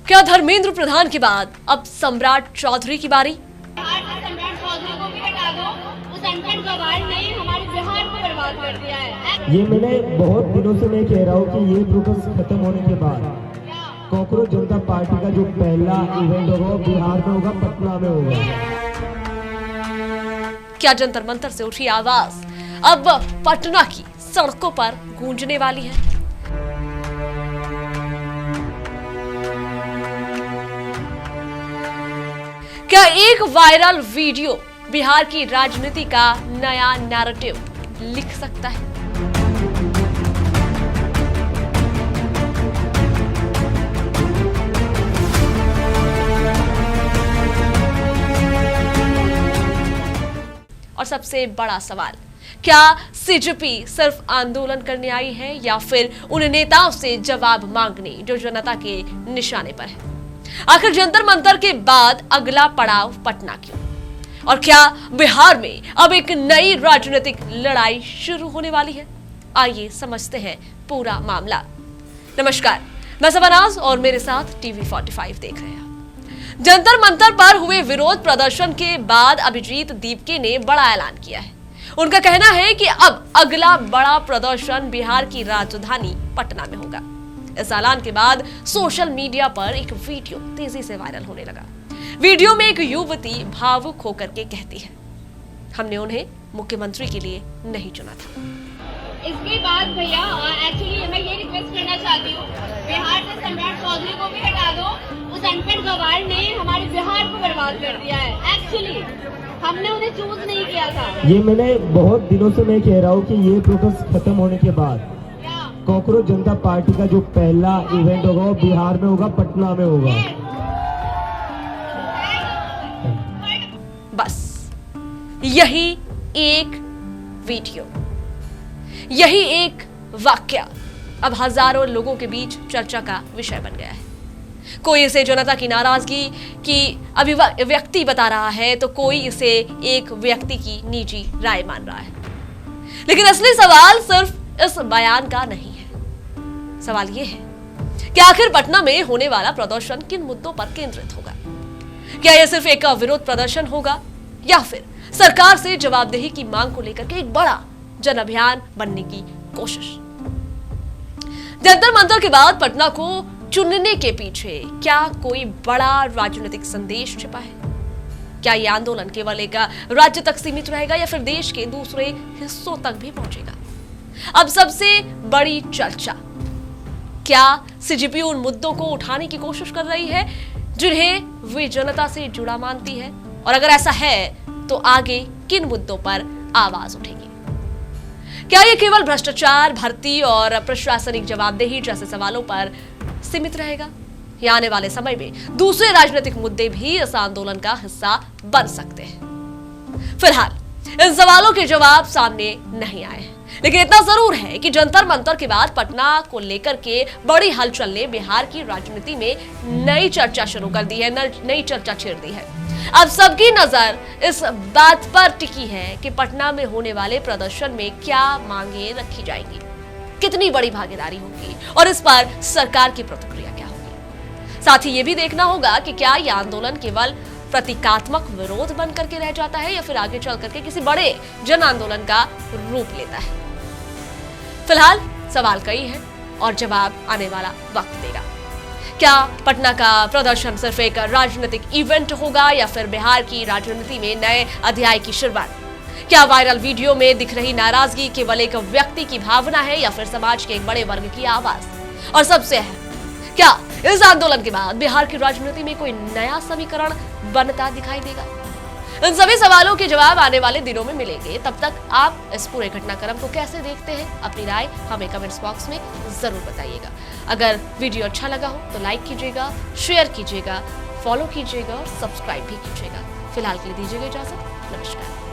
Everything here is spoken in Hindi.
क्या धर्मेंद्र प्रधान के बाद अब सम्राट चौधरी की बारी? सम्राट चौधरी को भी हटा दो। उस अनपढ़ गवार ने हमारे बिहार को बर्बाद कर दिया है। ये मैंने बहुत दिनों से मैं कह रहा हूँ कि ये प्रोटेस्ट खत्म होने के बाद कांग्रेस जनता पार्टी का जो पहला इवेंट होगा वो बिहार में होगा, पटना में होगा। क्या जंतर मंतर से उठी आवाज अब पटना की सड़कों पर गूंजने वाली है? क्या एक वायरल वीडियो बिहार की राजनीति का नया नैरेटिव लिख सकता है? और सबसे बड़ा सवाल, क्या सीजेपी सिर्फ आंदोलन करने आई है या फिर उन नेताओं से जवाब मांगने जो जनता के निशाने पर है? आखिर जंतर मंतर के बाद अगला पड़ाव पटना क्यों? और क्या बिहार में अब एक नई राजनीतिक लड़ाई शुरू होने वाली है? आइए समझते हैं पूरा मामला। नमस्कार, मैं सबनाज और मेरे साथ टीवी 45 देख रहे हैं। जंतर मंतर पर हुए विरोध प्रदर्शन के बाद अभिजीत दीपके ने बड़ा ऐलान किया है। उनका कहना है कि अब अगला बड़ा प्रदर्शन बिहार की राजधानी पटना में होगा। इस ऐलान के बाद सोशल मीडिया पर एक वीडियो तेजी से वायरल होने लगा। वीडियो में एक युवती भावुक होकर के कहती है, हमने उन्हें मुख्यमंत्री के लिए नहीं चुना था। इसके बाद भैया एक्चुअली मैं ये रिक्वेस्ट करना चाहती हूँ, बिहार से सम्राट चौधरी को भी हटा दो। उस अनपढ़ गवार ने हमारे बिहार को बर्बाद कर दिया है। एक्चुअली हमने उन्हें चूज नहीं किया था। ये मैंने बहुत दिनों से मैं कह रहा हूँ कि ये प्रोटेस्ट खत्म होने के बाद कांग्रेस जनता पार्टी का जो पहला इवेंट होगा वो बिहार में होगा, पटना में होगा। बस यही एक वीडियो, यही एक वाक्य अब हजारों लोगों के बीच चर्चा का विषय बन गया है। कोई इसे जनता की नाराजगी की अभिव्यक्ति बता रहा है तो कोई इसे एक व्यक्ति की निजी राय मान रहा है। लेकिन असली सवाल सिर्फ इस बयान का नहीं है। सवाल यह है कि आखिर पटना में होने वाला प्रदर्शन किन मुद्दों पर केंद्रित होगा? क्या यह सिर्फ एक विरोध प्रदर्शन होगा या फिर सरकार से जवाबदेही की मांग को लेकर के एक बड़ा जन अभियान बनने की कोशिश? जंतर मंतर के बाद पटना को चुनने के पीछे क्या कोई बड़ा राजनीतिक संदेश छिपा है? क्या यह आंदोलन केवल एक राज्य तक सीमित रहेगा या फिर देश के दूसरे हिस्सों तक भी पहुंचेगा? अब सबसे बड़ी चर्चा, क्या सीजेपी उन मुद्दों को उठाने की कोशिश कर रही है जिन्हें वे जनता से जुड़ा मानती है? और अगर ऐसा है तो आगे किन मुद्दों पर आवाज उठेगी? क्या यह केवल भ्रष्टाचार, भर्ती और प्रशासनिक जवाबदेही जैसे सवालों पर सीमित रहेगा या आने वाले समय में दूसरे राजनीतिक मुद्दे भी इस आंदोलन का हिस्सा बन सकते हैं? फिलहाल इन सवालों के जवाब सामने नहीं आए हैं, लेकिन इतना जरूर है कि जंतर मंतर के बाद पटना को लेकर के बड़ी हलचल ने बिहार की राजनीति में नई चर्चा शुरू कर दी है, नई चर्चा छेड़ दी है। अब सबकी नजर इस बात पर टिकी है कि पटना में होने वाले प्रदर्शन में क्या मांगे रखी जाएंगी, कितनी बड़ी भागीदारी होगी और इस पर सरकार की प्रतिक्रिया क्या होगी। साथ ही यह भी देखना होगा कि क्या यह आंदोलन केवल प्रतीकात्मक विरोध बन करके रह जाता है या फिर आगे चल करके किसी बड़े जन आंदोलन का रूप लेता है। फिलहाल सवाल कई है और जवाब आने वाला वक्त देगा। क्या पटना का प्रदर्शन सिर्फ एक राजनीतिक इवेंट होगा या फिर बिहार की राजनीति में नए अध्याय की शुरुआत? क्या वायरल वीडियो में दिख रही नाराजगी केवल एक व्यक्ति की भावना है या फिर समाज के एक बड़े वर्ग की आवाज? और सबसे अहम, क्या इस आंदोलन के बाद बिहार की राजनीति में कोई नया समीकरण बनता दिखाई देगा? इन सभी सवालों के जवाब आने वाले दिनों में मिलेंगे। तब तक आप इस पूरे घटनाक्रम को कैसे देखते हैं, अपनी राय हमें कमेंट्स बॉक्स में जरूर बताइएगा। अगर वीडियो अच्छा लगा हो तो लाइक कीजिएगा, शेयर कीजिएगा, फॉलो कीजिएगा और सब्सक्राइब भी कीजिएगा। फिलहाल के लिए दीजिएगा इजाजत। नमस्कार।